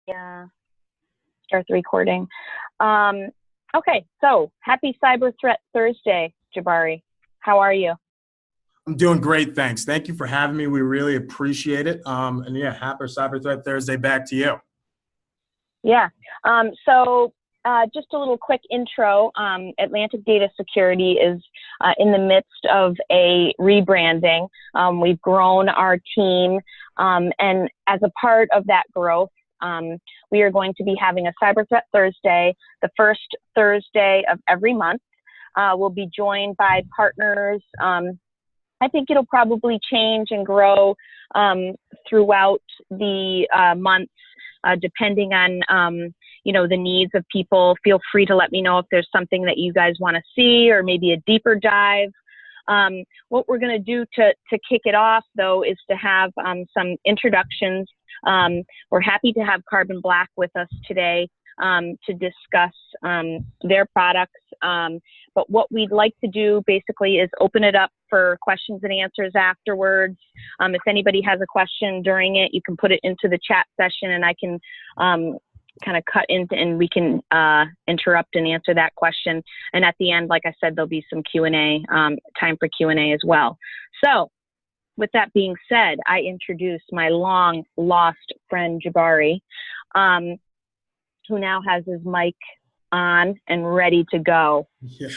Yeah, start the recording. Okay, so happy Cyber Threat Thursday, Jabari. How are you? I'm doing great, thanks. Thank you for having me. We really appreciate it. And yeah, happy Cyber Threat Thursday. Back to you. Yeah. So just a little quick intro. Atlantic Data Security is in the midst of a rebranding. We've grown our team, and as a part of that growth, we are going to be having a Cyber Threat Thursday, the first Thursday of every month. We'll be joined by partners. I think it'll probably change and grow throughout the months, depending on the needs of people. Feel free to let me know if there's something that you guys want to see, or maybe a deeper dive. What we're going to do to kick it off, though, is to have some introductions. We're happy to have Carbon Black with us today to discuss their products. But what we'd like to do basically is open it up for questions and answers afterwards. If anybody has a question during it, you can put it into the chat session, and I can kind of cut into, and we can interrupt and answer that question. And at the end, like I said, there'll be some Q&A, time for Q&A as well. So with that being said, I introduce my long lost friend, Jabari, who now has his mic on and ready to go. Yeah,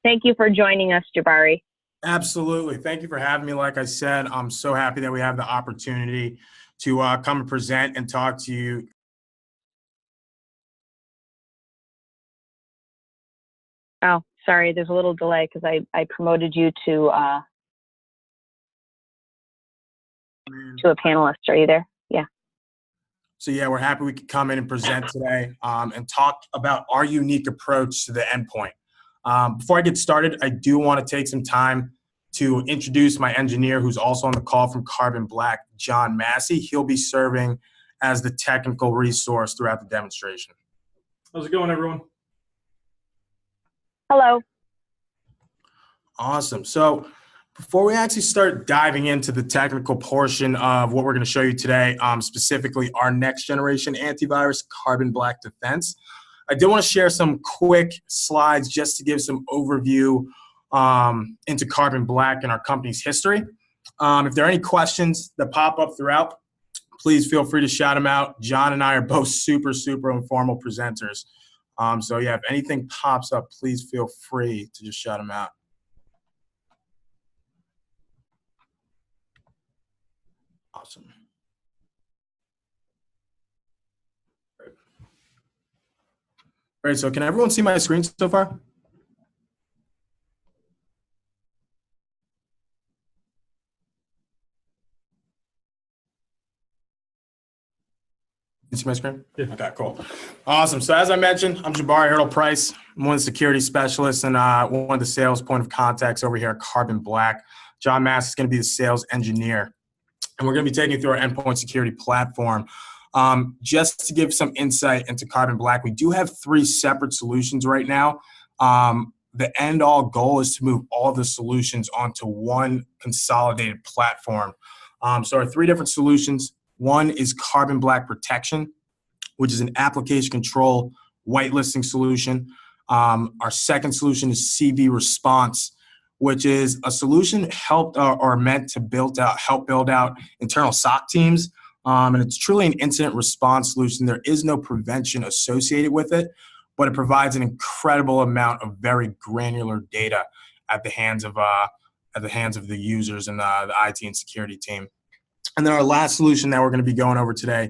Thank you for joining us, Jabari. absolutely. Thank you for having me. Like I said, I'm so happy that we have the opportunity to come and present and talk to you. Oh, sorry, there's a little delay because I promoted you to a panelist. Are you there? Yeah. So yeah, we're happy we could come in and present today and talk about our unique approach to the endpoint. Before I get started, I do want to take some time to introduce my engineer, who's also on the call from Carbon Black, John Massey. He'll be serving as the technical resource throughout the demonstration. How's it going, everyone? Hello. Awesome. So before we actually start diving into the technical portion of what we're going to show you today, specifically our next generation antivirus, Carbon Black Defense, I did want to share some quick slides just to give some overview into Carbon Black and our company's history. If there are any questions that pop up throughout, please feel free to shout them out. John and I are both super informal presenters. So yeah, if anything pops up, please feel free to just shout them out. Awesome. All right, so can everyone see my screen so far? You see my screen? Yeah. Okay, cool. Awesome. So as I mentioned, I'm Jabari Hurdle Price. I'm one of the security specialists and one of the sales point of contacts over here at Carbon Black. John Mass is going to be the sales engineer. And we're going to be taking you through our endpoint security platform. Just to give some insight into Carbon Black, we do have 3 separate solutions right now. The end-all goal is to move all the solutions onto one consolidated platform. So our 3 different solutions, one is Carbon Black Protection, which is an application control whitelisting solution. Our second solution is CV Response, which is a solution meant to help build out internal SOC teams. And it's truly an incident response solution. There is no prevention associated with it, but it provides an incredible amount of very granular data at the hands of the users and the IT and security team. And then our last solution that we're going to be going over today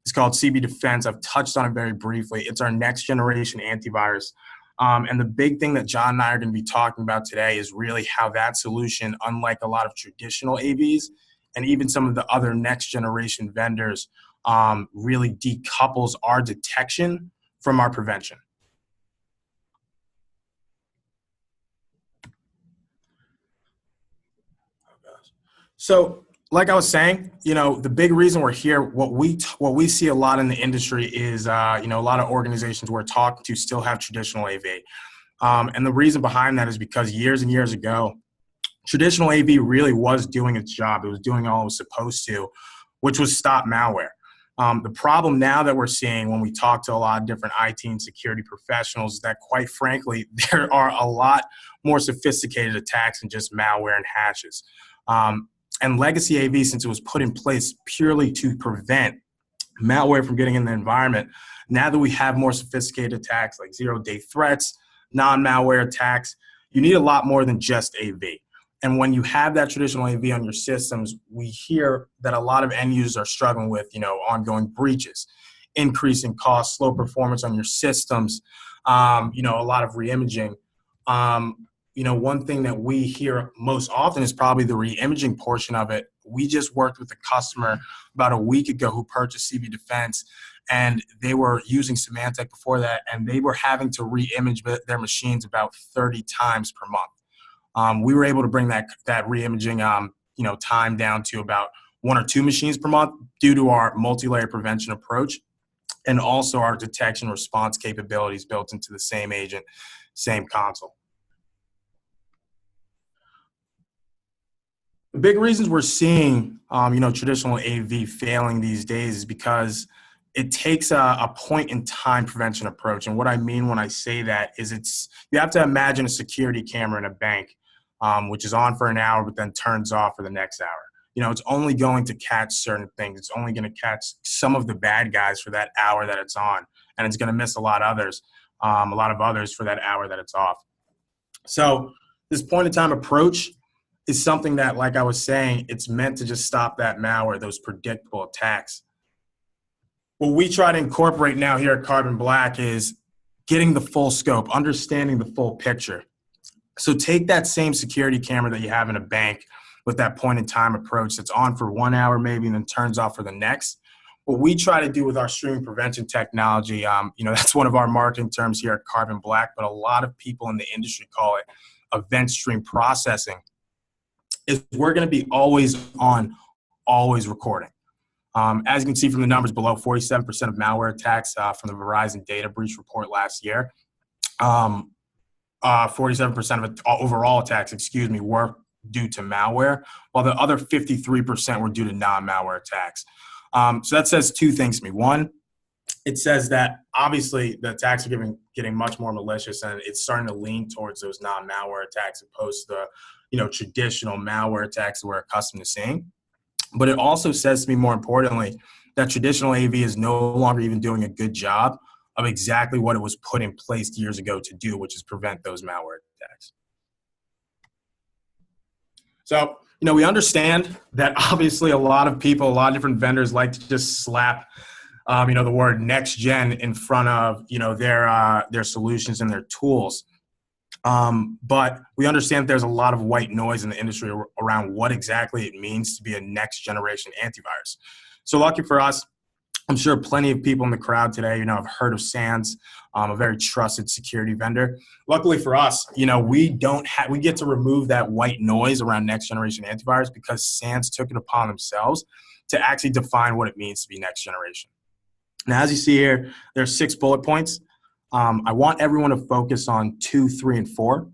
is called CB Defense. I've touched on it very briefly. It's our next generation antivirus. And the big thing that John and I are going to be talking about today is really how that solution, unlike a lot of traditional AVs and even some of the other next generation vendors, really decouples our detection from our prevention. So like I was saying, the big reason we're here, what we see a lot in the industry is, a lot of organizations we're talking to still have traditional AV. And the reason behind that is because years and years ago, traditional AV really was doing its job. It was doing all it was supposed to, which was stop malware. The problem now that we're seeing when we talk to a lot of different IT and security professionals is that, quite frankly, there are a lot more sophisticated attacks than just malware and hashes. And legacy AV, since it was put in place purely to prevent malware from getting in the environment, now that we have more sophisticated attacks like zero-day threats, non-malware attacks, you need a lot more than just AV. And when you have that traditional AV on your systems, we hear that a lot of end users are struggling with, ongoing breaches, increasing costs, slow performance on your systems, a lot of re-imaging. One thing that we hear most often is probably the re-imaging portion of it. We just worked with a customer about a week ago who purchased CB Defense, and they were using Symantec before that, and they were having to re-image their machines about 30 times per month. We were able to bring that re-imaging, time down to about 1 or 2 machines per month due to our multi-layer prevention approach, and also our detection response capabilities built into the same agent, same console. The big reasons we're seeing, traditional AV failing these days is because it takes a point-in-time prevention approach. And what I mean when I say that is you have to imagine a security camera in a bank, which is on for an hour but then turns off for the next hour. It's only going to catch certain things. It's only going to catch some of the bad guys for that hour that it's on, and it's going to miss a lot of others for that hour that it's off. So this point-in-time approach is something that, like I was saying, it's meant to just stop that malware, those predictable attacks. What we try to incorporate now here at Carbon Black is getting the full scope, understanding the full picture. So take that same security camera that you have in a bank with that point-in-time approach that's on for 1 hour maybe and then turns off for the next. What we try to do with our streaming prevention technology, that's one of our marketing terms here at Carbon Black, but a lot of people in the industry call it event stream processing, is we're going to be always on, always recording. As you can see from the numbers below, 47% of malware attacks from the Verizon data breach report last year, 47% of overall attacks, were due to malware, while the other 53% were due to non-malware attacks. So that says 2 things to me. One, it says that obviously the attacks are getting much more malicious, and it's starting to lean towards those non-malware attacks opposed to the traditional malware attacks that we're accustomed to seeing. But it also says to me, more importantly, that traditional AV is no longer even doing a good job of exactly what it was put in place years ago to do, which is prevent those malware attacks. So, we understand that obviously a lot of people, a lot of different vendors like to just slap, the word next gen in front of, their solutions and their tools. But we understand that there's a lot of white noise in the industry around what exactly it means to be a next generation antivirus. So lucky for us, I'm sure plenty of people in the crowd today, have heard of SANS, a very trusted security vendor. Luckily for us, we get to remove that white noise around next generation antivirus because SANS took it upon themselves to actually define what it means to be next generation. Now, as you see here, there are 6 bullet points. I want everyone to focus on 2, 3, and 4.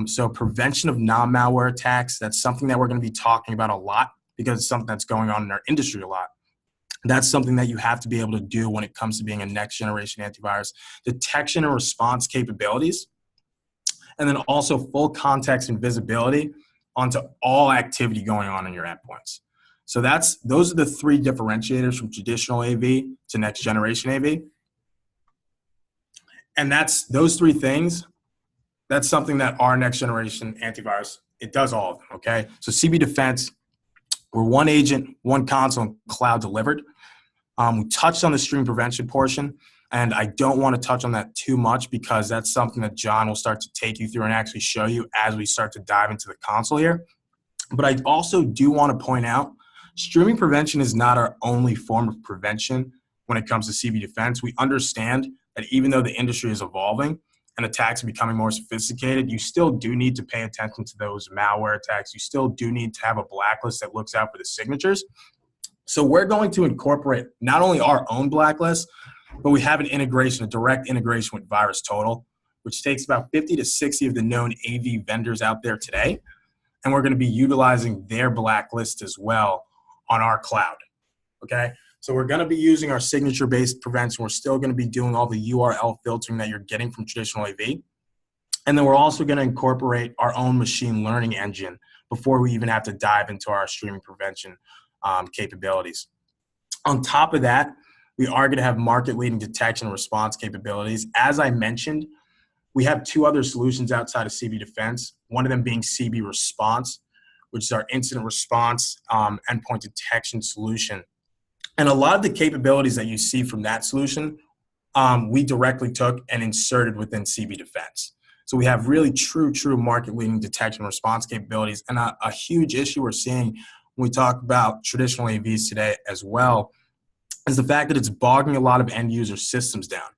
So prevention of non-malware attacks, that's something that we're going to be talking about a lot because it's something that's going on in our industry a lot. That's something that you have to be able to do when it comes to being a next generation antivirus. Detection and response capabilities, and then also full context and visibility onto all activity going on in your endpoints. So those are the 3 differentiators from traditional AV to next generation AV. And those 3 things, that's something that our next generation antivirus, it does all of them, okay? So CB Defense, we're 1 agent, 1 console, and cloud delivered. We touched on the stream prevention portion, and I don't want to touch on that too much because that's something that John will start to take you through and actually show you as we start to dive into the console here. But I also do want to point out, streaming prevention is not our only form of prevention when it comes to CB Defense. We understand that even though the industry is evolving and attacks are becoming more sophisticated, you still do need to pay attention to those malware attacks. You still do need to have a blacklist that looks out for the signatures. So we're going to incorporate not only our own blacklist, but we have a direct integration with VirusTotal, which takes about 50 to 60 of the known AV vendors out there today. And we're going to be utilizing their blacklist as well on our cloud. Okay. So we're going to be using our signature-based prevention. We're still going to be doing all the URL filtering that you're getting from traditional AV. And then we're also going to incorporate our own machine learning engine before we even have to dive into our streaming prevention capabilities. On top of that, we are going to have market-leading detection and response capabilities. As I mentioned, we have two other solutions outside of CB Defense, one of them being CB Response, which is our incident response endpoint detection solution. And a lot of the capabilities that you see from that solution, we directly took and inserted within CB Defense. So we have really true market-leading detection and response capabilities. And a huge issue we're seeing when we talk about traditional AVs today as well is the fact that it's bogging a lot of end-user systems down.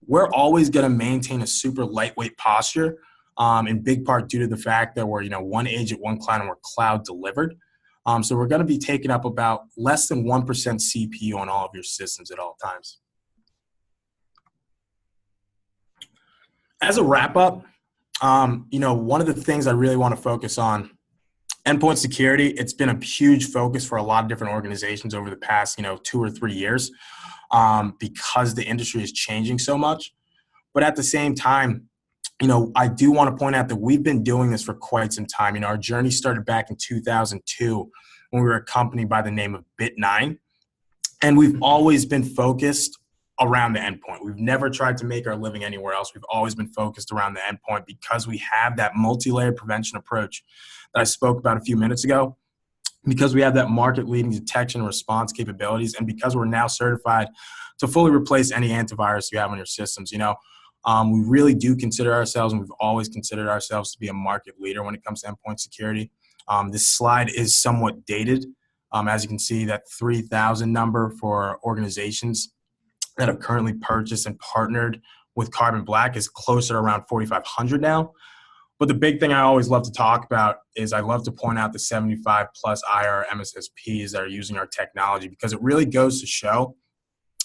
We're always going to maintain a super lightweight posture, in big part due to the fact that we're, one agent, one cloud, and we're cloud delivered. So we're going to be taking up about less than 1% CPU on all of your systems at all times. As a wrap up, one of the things I really want to focus on, endpoint security, it's been a huge focus for a lot of different organizations over the past, 2 or 3 years, because the industry is changing so much. But at the same time, I do want to point out that we've been doing this for quite some time. Our journey started back in 2002 when we were a company by the name of Bit9. And we've always been focused around the endpoint. We've never tried to make our living anywhere else. We've always been focused around the endpoint because we have that multi-layered prevention approach that I spoke about a few minutes ago, because we have that market-leading detection and response capabilities, and because we're now certified to fully replace any antivirus you have on your systems. We really do consider ourselves, and we've always considered ourselves to be a market leader when it comes to endpoint security. This slide is somewhat dated. As you can see, that 3,000 number for organizations that have currently purchased and partnered with Carbon Black is closer to around 4,500 now. But the big thing I always love to talk about is I love to point out the 75 plus IR MSSPs that are using our technology, because it really goes to show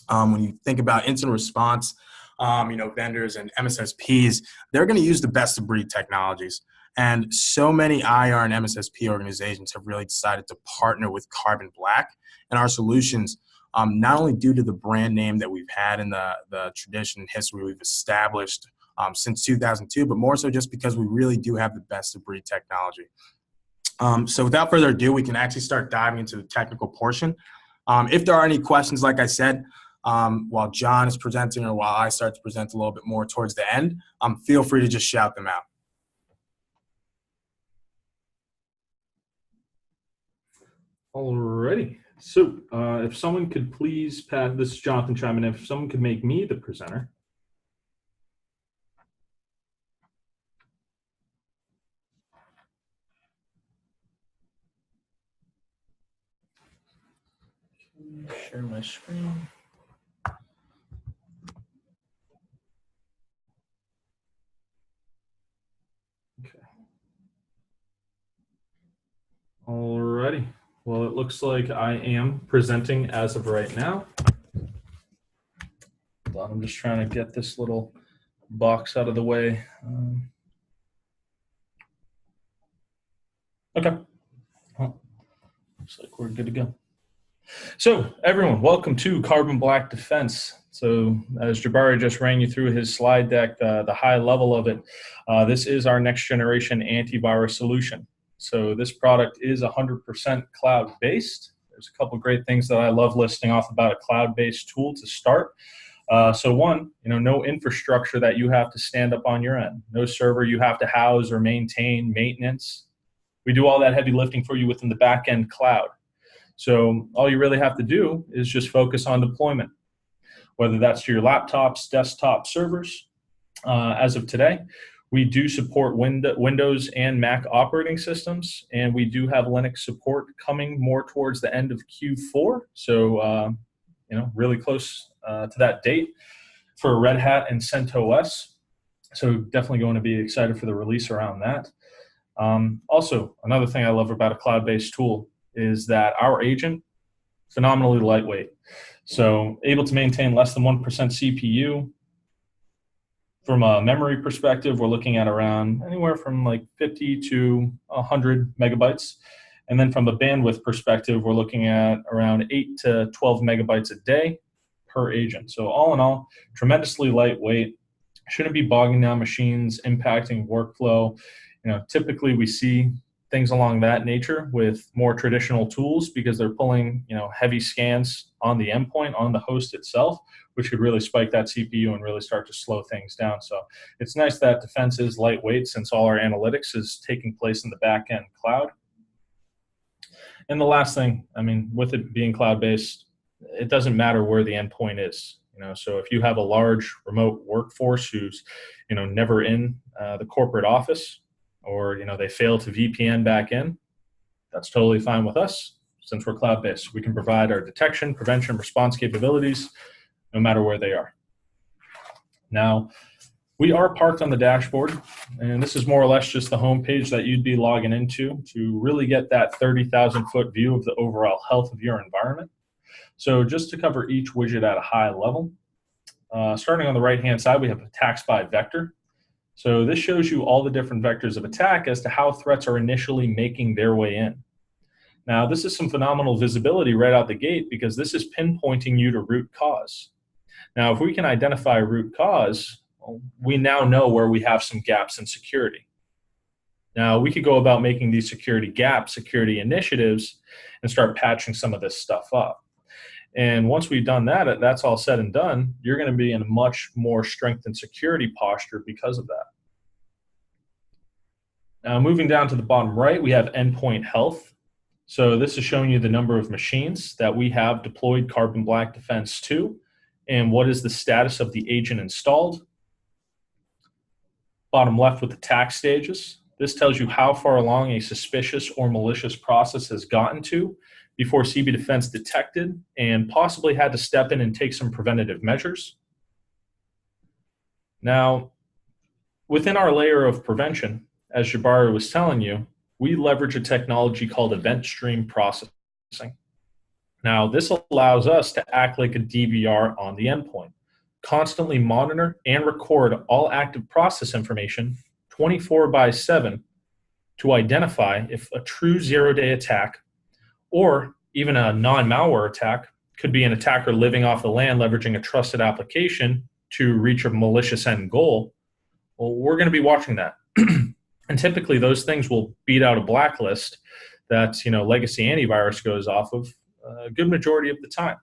when you think about incident response, vendors and MSSPs, they're going to use the best of breed technologies. And so many IR and MSSP organizations have really decided to partner with Carbon Black and our solutions, not only due to the brand name that we've had in the tradition and history we've established since 2002, but more so just because we really do have the best of breed technology. So without further ado, we can actually start diving into the technical portion. If there are any questions, like I said, while John is presenting or while I start to present a little bit more towards the end, feel free to just shout them out. Alrighty. So if someone could please, Pat, this is Jonathan chiming in, if someone could make me the presenter. Share my screen. Okay. Alrighty. Well, it looks like I am presenting as of right now. I'm just trying to get this little box out of the way. Okay. Well, looks like we're good to go. So everyone, welcome to Carbon Black Defense. So as Jabari just ran you through his slide deck, the high level of it, this is our next generation antivirus solution. So this product is 100% cloud-based. There's a couple great things that I love listing off about a cloud-based tool to start. So one, no infrastructure that you have to stand up on your end, no server you have to house or maintain, maintenance. We do all that heavy lifting for you within the back-end cloud. So all you really have to do is just focus on deployment, whether that's to your laptops, desktop servers. As of today, we do support Windows and Mac operating systems, and we do have Linux support coming more towards the end of Q4. So, really close to that date for Red Hat and CentOS. So definitely going to be excited for the release around that. Also, another thing I love about a cloud-based tool is that our agent, phenomenally lightweight. So able to maintain less than 1% CPU. From a memory perspective, we're looking at around anywhere from like 50 to 100 megabytes. And then from a bandwidth perspective, we're looking at around 8 to 12 megabytes a day per agent. So all in all, tremendously lightweight, shouldn't be bogging down machines, impacting workflow. Typically we see things along that nature with more traditional tools because they're pulling, heavy scans on the endpoint, on the host itself, which could really spike that CPU and really start to slow things down. So it's nice that defense is lightweight since all our analytics is taking place in the back end cloud. And the last thing, with it being cloud-based, it doesn't matter where the endpoint is. So if you have a large remote workforce who's, never in the corporate office, or they fail to VPN back in, that's totally fine with us since we're cloud-based. We can provide our detection, prevention, response capabilities no matter where they are. Now, we are parked on the dashboard, and this is more or less just the home page that you'd be logging into to really get that 30,000-foot view of the overall health of your environment. So just to cover each widget at a high level, starting on the right-hand side, we have attacks by vector. So this shows you all the different vectors of attack as to how threats are initially making their way in. Now, this is some phenomenal visibility right out the gate because this is pinpointing you to root cause. Now, if we can identify root cause, well, we now know where we have some gaps in security. Now, we could go about making these security gaps, security initiatives, and start patching some of this stuff up. And once we've done that, that's all said and done, you're going to be in a much more strengthened security posture because of that. Now, moving down to the bottom right, we have endpoint health. So this is showing you the number of machines that we have deployed Carbon Black Defense to, and what is the status of the agent installed. Bottom left with attack stages. This tells you how far along a suspicious or malicious process has gotten to before CB Defense detected and possibly had to step in and take some preventative measures. Now, within our layer of prevention, as Jabari was telling you, we leverage a technology called event stream processing. Now, this allows us to act like a DVR on the endpoint, constantly monitor and record all active process information 24/7 to identify if a true zero-day attack or even a non-malware attack could be an attacker living off the land leveraging a trusted application to reach a malicious end goal. Well, we're going to be watching that. And typically those things will beat out a blacklist that legacy antivirus goes off of a good majority of the time.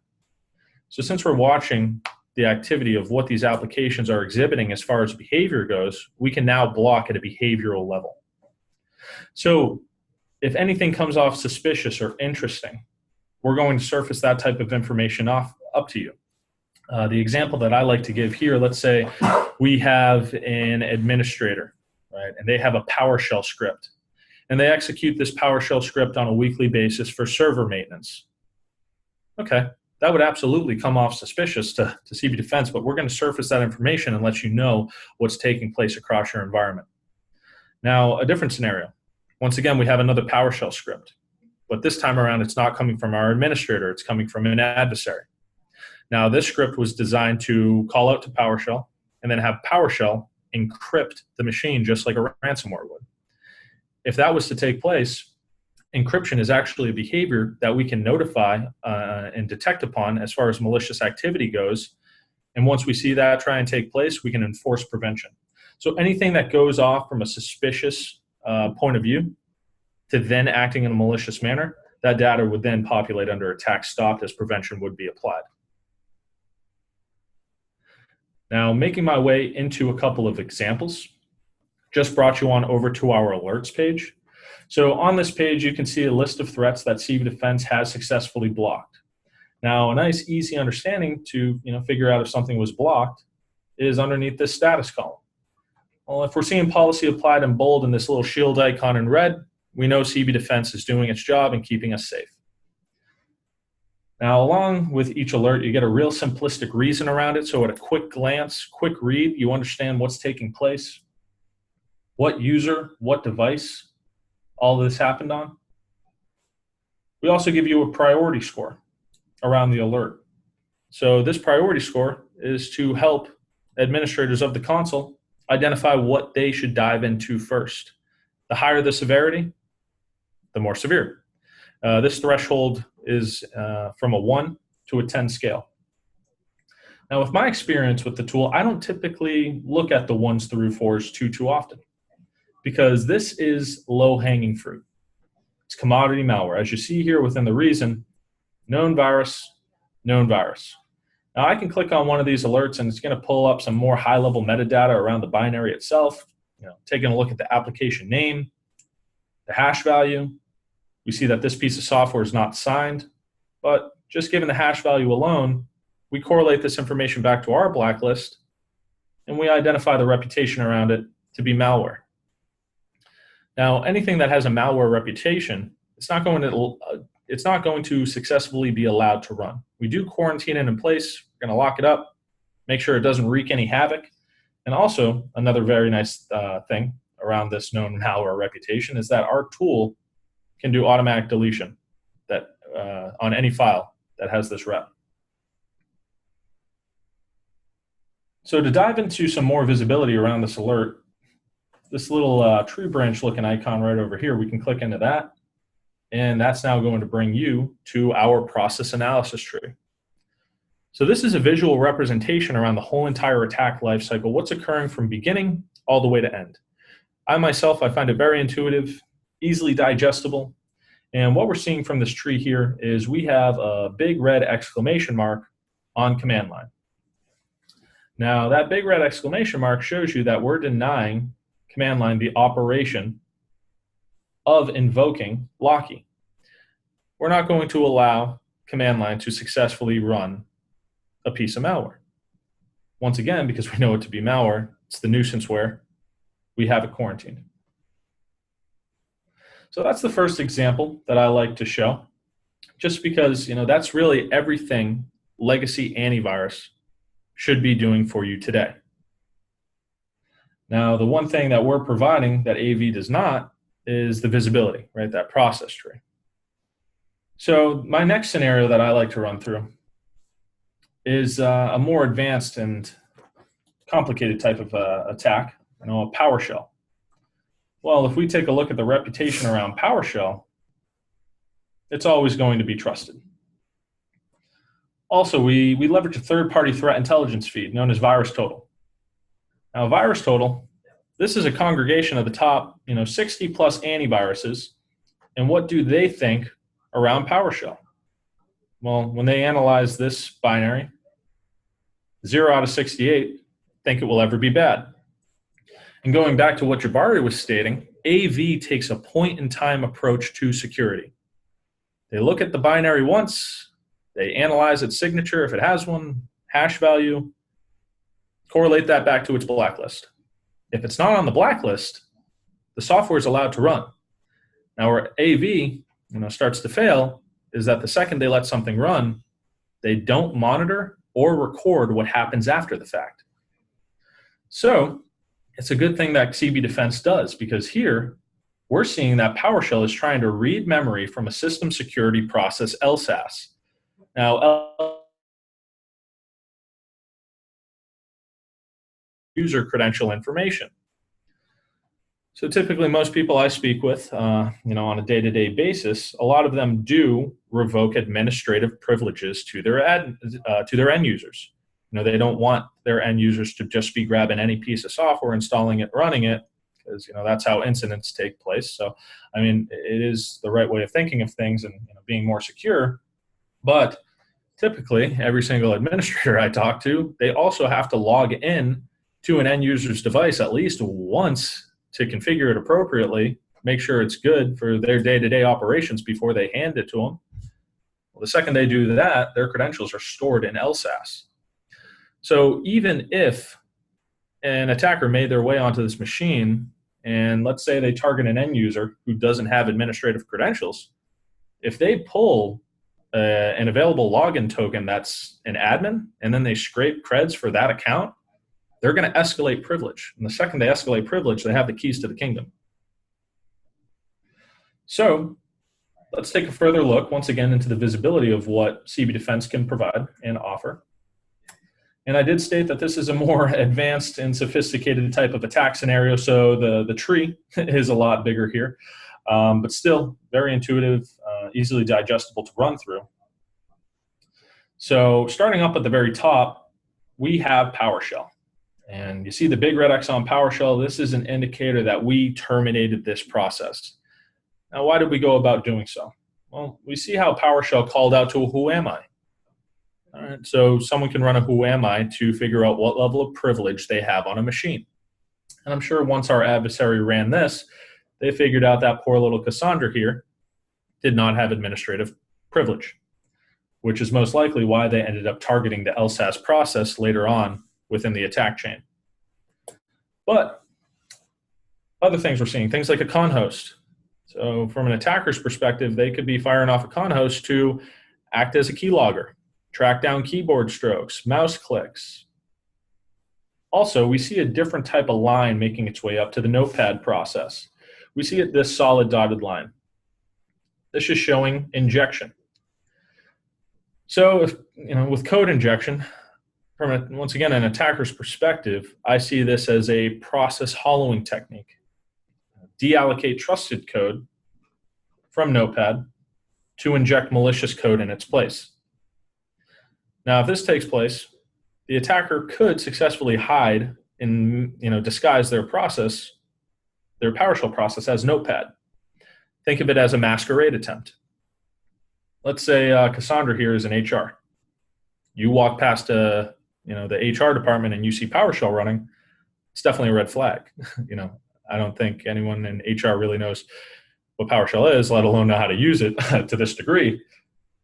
So since we're watching the activity of what these applications are exhibiting as far as behavior goes, we can now block at a behavioral level. So if anything comes off suspicious or interesting, we're going to surface that type of information up to you. The example that I like to give here, let's say we have an administrator, right, and they have a PowerShell script, and they execute this PowerShell script on a weekly basis for server maintenance. Okay, that would absolutely come off suspicious to CB Defense, but we're going to surface that information and let you know what's taking place across your environment. Now, a different scenario. Once again, we have another PowerShell script, but this time around, it's not coming from our administrator. It's coming from an adversary. Now, this script was designed to call out to PowerShell and then have PowerShell encrypt the machine just like a ransomware would. If that was to take place, encryption is actually a behavior that we can notify and detect upon as far as malicious activity goes. And once we see that try and take place, we can enforce prevention. So anything that goes off from a suspicious point of view to then acting in a malicious manner, that data would then populate under attack stopped as prevention would be applied. Now, making my way into a couple of examples, just brought you on over to our alerts page. So on this page, you can see a list of threats that CB Defense has successfully blocked. Now, a nice, easy understanding to figure out if something was blocked is underneath this status column. Well, if we're seeing policy applied in bold and this little shield icon in red, we know CB Defense is doing its job and keeping us safe. Now, along with each alert, you get a real simplistic reason around it. So at a quick glance, quick read, you understand what's taking place, what user, what device all this happened on. We also give you a priority score around the alert. So this priority score is to help administrators of the console identify what they should dive into first. The higher the severity, the more severe. This threshold is from a 1 to a 10 scale. Now, with my experience with the tool, I don't typically look at the 1s through 4s too often, because this is low-hanging fruit. It's commodity malware. As you see here within the reason, known virus, known virus. Now, I can click on one of these alerts, and it's going to pull up some more high-level metadata around the binary itself, taking a look at the application name, the hash value. We see that this piece of software is not signed, but just given the hash value alone, we correlate this information back to our blacklist, and we identify the reputation around it to be malware. Now, anything that has a malware reputation, it's not going to successfully be allowed to run. We do quarantine it in place. We're going to lock it up, make sure it doesn't wreak any havoc. And also, another very nice thing around this known malware reputation is that our tool can do automatic deletion on any file that has this rep. So to dive into some more visibility around this alert, this little tree branch looking icon right over here, we can click into that, and that's now going to bring you to our process analysis tree. So this is a visual representation around the whole entire attack lifecycle, what's occurring from beginning all the way to end. I find it very intuitive, easily digestible, and what we're seeing from this tree here is we have a big red exclamation mark on command line. Now that big red exclamation mark shows you that we're denying command line the operation of invoking Locky. We're not going to allow command line to successfully run a piece of malware. Once again, because we know it to be malware, it's the nuisanceware, we have it quarantined. So that's the first example that I like to show, just because that's really everything legacy antivirus should be doing for you today. Now, the one thing that we're providing that AV does not is the visibility, right? That process tree. So my next scenario that I like to run through is a more advanced and complicated type of attack, a PowerShell. Well, if we take a look at the reputation around PowerShell, it's always going to be trusted. Also, we leverage a third-party threat intelligence feed known as VirusTotal. Now, VirusTotal, this is a congregation of the top 60 plus antiviruses, and what do they think around PowerShell? Well, when they analyze this binary, 0 out of 68 think it will ever be bad. And going back to what Jabari was stating, AV takes a point-in-time approach to security. They look at the binary once, they analyze its signature if it has one, hash value, correlate that back to its blacklist. If it's not on the blacklist, the software is allowed to run. Now, where AV starts to fail is that the second they let something run, they don't monitor or record what happens after the fact. So it's a good thing that CB Defense does, because here we're seeing that PowerShell is trying to read memory from a system security process, LSAS. Now, user credential information. So typically most people I speak with, on a day-to-day basis, a lot of them do revoke administrative privileges to their end users. They don't want their end users to just be grabbing any piece of software, installing it, running it, because that's how incidents take place. So, it is the right way of thinking of things and being more secure. But typically, every single administrator I talk to, they also have to log in to an end user's device at least once to configure it appropriately, make sure it's good for their day-to-day operations before they hand it to them. Well, the second they do that, their credentials are stored in LSAS. So even if an attacker made their way onto this machine, and let's say they target an end user who doesn't have administrative credentials, if they pull an available login token that's an admin, and then they scrape creds for that account, they're going to escalate privilege. And the second they escalate privilege, they have the keys to the kingdom. So let's take a further look, once again, into the visibility of what CB Defense can provide and offer. And I did state that this is a more advanced and sophisticated type of attack scenario, so the tree is a lot bigger here. But still very intuitive, easily digestible to run through. So starting up at the very top, we have PowerShell. And you see the big red X on PowerShell. This is an indicator that we terminated this process. Now, why did we go about doing so? Well, we see how PowerShell called out to a who am I. All right, so someone can run a who am I to figure out what level of privilege they have on a machine. And I'm sure once our adversary ran this, they figured out that poor little Cassandra here did not have administrative privilege, which is most likely why they ended up targeting the LSAS process later on within the attack chain. But other things we're seeing, things like a con host. So from an attacker's perspective, they could be firing off a con host to act as a keylogger, track down keyboard strokes, mouse clicks. Also, we see a different type of line making its way up to the notepad process. We see it this solid dotted line. This is showing injection. So, with code injection, from once again an attacker's perspective, I see this as a process hollowing technique. Deallocate trusted code from Notepad to inject malicious code in its place. Now, if this takes place, the attacker could successfully hide and disguise their process, their PowerShell process as Notepad. Think of it as a masquerade attempt. Let's say Cassandra here is in HR. You walk past the HR department and you see PowerShell running. It's definitely a red flag. I don't think anyone in HR really knows what PowerShell is, let alone know how to use it to this degree.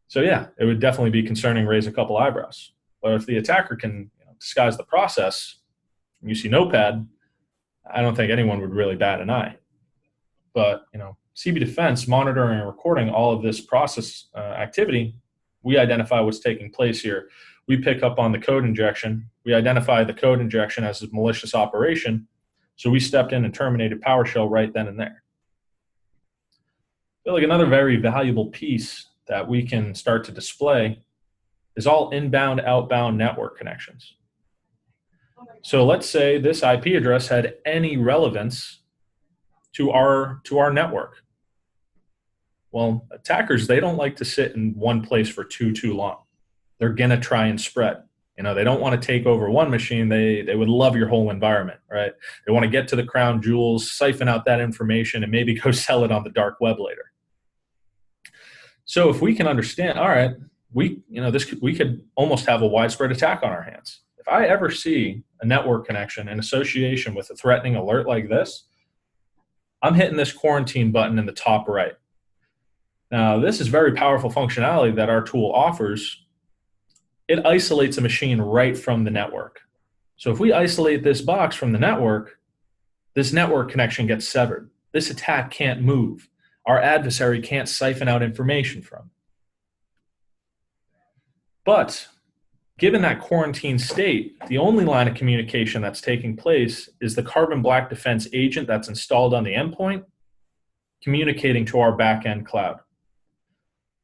So yeah, it would definitely be concerning, raise a couple eyebrows. But if the attacker can disguise the process, and you see Notepad, I don't think anyone would really bat an eye. But CB Defense monitoring and recording all of this process activity, we identify what's taking place here. We pick up on the code injection. We identify the code injection as a malicious operation. So we stepped in and terminated PowerShell right then and there. I feel like another very valuable piece that we can start to display is all inbound, outbound network connections. So let's say this IP address had any relevance to our network. Well, attackers, they don't like to sit in one place for too long. They're gonna try and spread. They don't want to take over one machine. They would love your whole environment, right? They want to get to the crown jewels, siphon out that information, and maybe go sell it on the dark web later. So if we can understand, all right, we could almost have a widespread attack on our hands. If I ever see a network connection in association with a threatening alert like this, I'm hitting this quarantine button in the top right. Now, this is very powerful functionality that our tool offers. It isolates a machine right from the network. So if we isolate this box from the network, this network connection gets severed. This attack can't move. Our adversary can't siphon out information from. But given that quarantine state, the only line of communication that's taking place is the Carbon Black Defense agent that's installed on the endpoint communicating to our back-end cloud.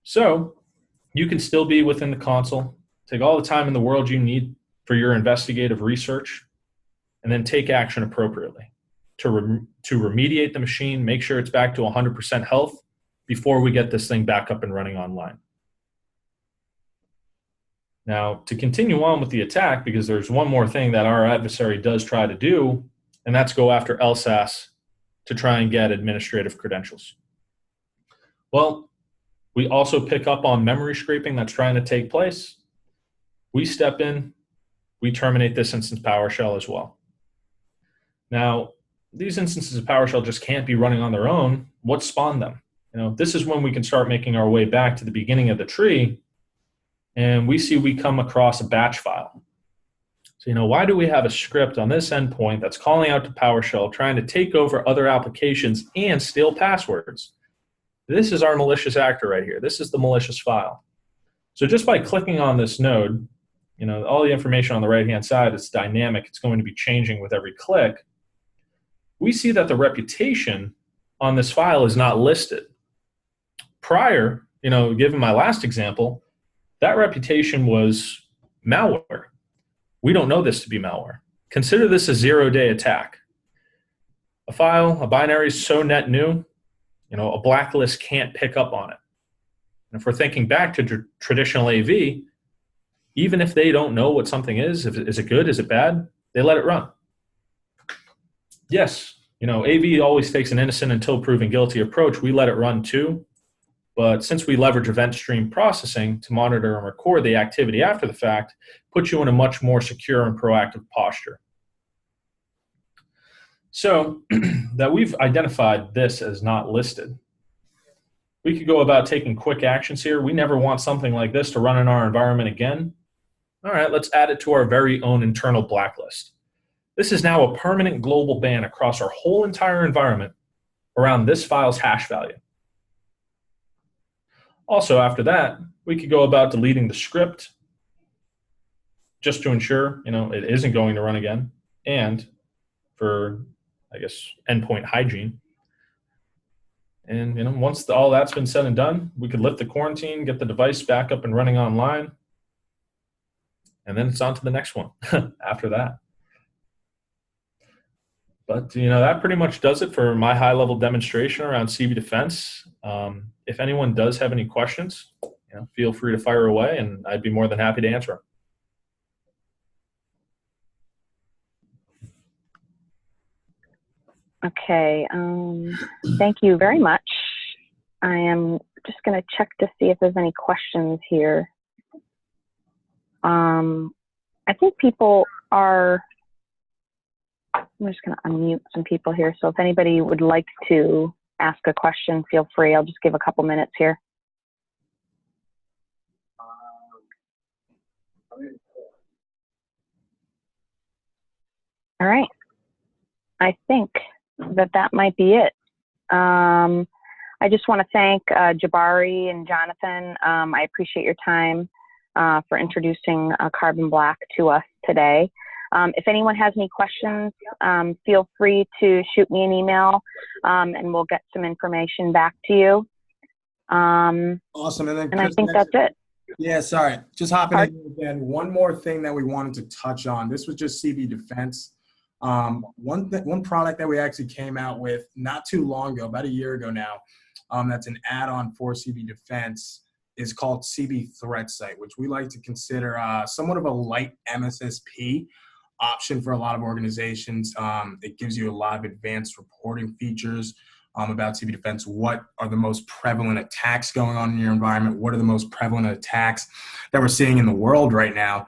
So you can still be within the console, take all the time in the world you need for your investigative research, and then take action appropriately to remediate the machine, make sure it's back to 100% health before we get this thing back up and running online. Now, to continue on with the attack, because there's one more thing that our adversary does try to do, and that's go after LSAS to try and get administrative credentials. Well, we also pick up on memory scraping that's trying to take place. We step in, we terminate this instance PowerShell as well. Now, these instances of PowerShell just can't be running on their own. What spawned them? This is when we can start making our way back to the beginning of the tree, and we come across a batch file. So, why do we have a script on this endpoint that's calling out to PowerShell, trying to take over other applications and steal passwords? This is our malicious actor right here. This is the malicious file. So just by clicking on this node, all the information on the right-hand side is dynamic. It's going to be changing with every click. We see that the reputation on this file is not listed. Prior, given my last example, that reputation was malware. We don't know this to be malware. Consider this a zero-day attack. A file, a binary is so net new, a blacklist can't pick up on it. And if we're thinking back to traditional AV, even if they don't know what something is it good, is it bad, they let it run. Yes, AV always takes an innocent until proven guilty approach. We let it run too. But since we leverage event stream processing to monitor and record the activity after the fact, puts you in a much more secure and proactive posture. So that we've identified this as not listed, we could go about taking quick actions here. We never want something like this to run in our environment again. All right, let's add it to our very own internal blacklist. This is now a permanent global ban across our whole entire environment around this file's hash value. Also, after that, we could go about deleting the script just to ensure, it isn't going to run again, and for, endpoint hygiene. And, once all that's been said and done, we could lift the quarantine, get the device back up and running online, and then it's on to the next one after that. But, that pretty much does it for my high-level demonstration around CB Defense. If anyone does have any questions, feel free to fire away, and I'd be more than happy to answer them. Okay. Thank you very much. I am just going to check to see if there's any questions here. I think people are... I'm just going to unmute some people here. So if anybody would like to ask a question, feel free. I'll just give a couple minutes here. All right. I think that might be it. I just want to thank Jabari and Jonathan. I appreciate your time for introducing Carbon Black to us today. If anyone has any questions, feel free to shoot me an email, and we'll get some information back to you. Awesome. And then I think that's it. Yeah, sorry. Just hopping in again. One more thing that we wanted to touch on. This was just CB Defense. One product that we actually came out with not too long ago, about a year ago now, that's an add-on for CB Defense, is called CB Threat Site, which we like to consider somewhat of a light MSSP option for a lot of organizations. It gives you a lot of advanced reporting features about CB Defense. What are the most prevalent attacks going on in your environment? What are the most prevalent attacks that we're seeing in the world right now?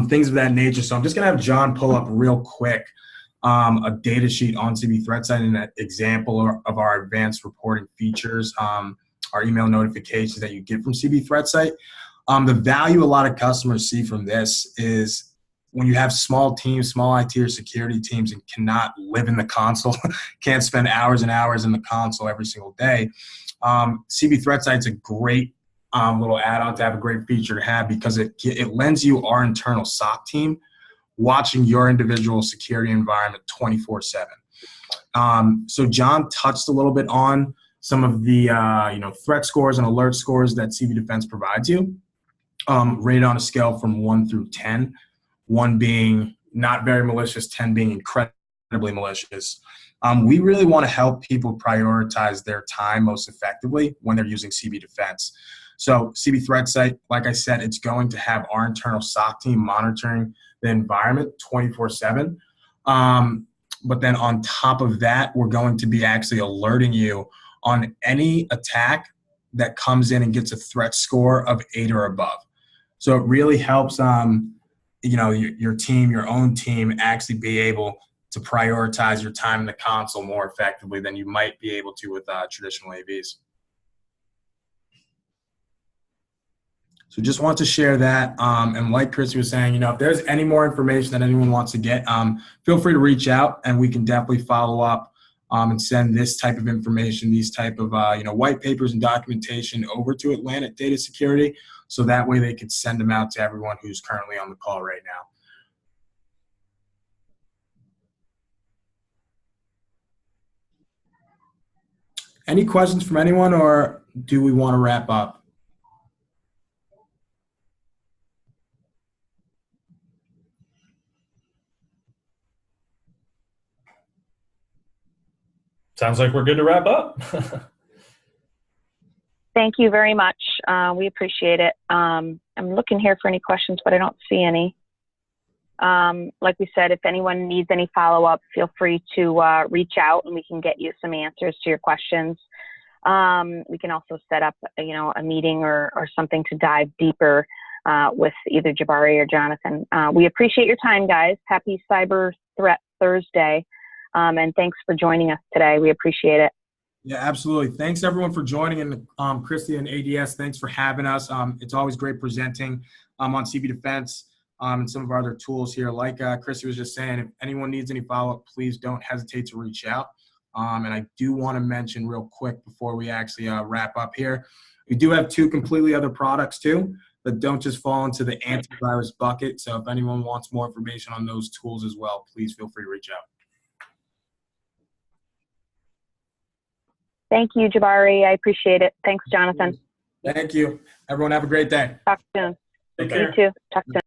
Things of that nature. So I'm just going to have John pull up real quick a data sheet on CB Threat Site and an example of our advanced reporting features, our email notifications that you get from CB Threat Site. The value a lot of customers see from this is when you have small teams, small IT or security teams, and cannot live in the console, can't spend hours and hours in the console every single day, CB Threat Site's a great little add-on to have, a great feature to have, because it lends you our internal SOC team watching your individual security environment 24/7. So John touched a little bit on some of the threat scores and alert scores that CB Defense provides you, rated on a scale from 1 through 10. 1 being not very malicious, 10 being incredibly malicious. We really want to help people prioritize their time most effectively when they're using CB Defense. So CB Threat Site, like I said, it's going to have our internal SOC team monitoring the environment 24/7. But then on top of that, we're going to be actually alerting you on any attack that comes in and gets a threat score of 8 or above. So it really helps your team, your own team, actually be able to prioritize your time in the console more effectively than you might be able to with traditional AVs. So just want to share that. And like Chris was saying, if there's any more information that anyone wants to get, feel free to reach out, and we can definitely follow up and send this type of information, these type of white papers and documentation over to Atlantic Data Security, so that way they could send them out to everyone who's currently on the call right now. Any questions from anyone, or do we want to wrap up? Sounds like we're good to wrap up. Thank you very much. We appreciate it. I'm looking here for any questions, but I don't see any. Like we said, if anyone needs any follow-up, feel free to reach out and we can get you some answers to your questions. We can also set up, a meeting or something to dive deeper with either Jabari or Jonathan. We appreciate your time, guys. Happy Cyber Threat Thursday. And thanks for joining us today. We appreciate it. Yeah, absolutely. Thanks everyone for joining, and Christy and ADS, thanks for having us. It's always great presenting on CB Defense and some of our other tools here. Like Christy was just saying, if anyone needs any follow-up, please don't hesitate to reach out. And I do want to mention real quick before we actually wrap up here, we do have 2 completely other products too that don't just fall into the antivirus bucket. So if anyone wants more information on those tools as well, please feel free to reach out. Thank you, Jabari. I appreciate it. Thanks, Jonathan. Thank you. Everyone have a great day. Talk soon. Take care. You too. Talk soon.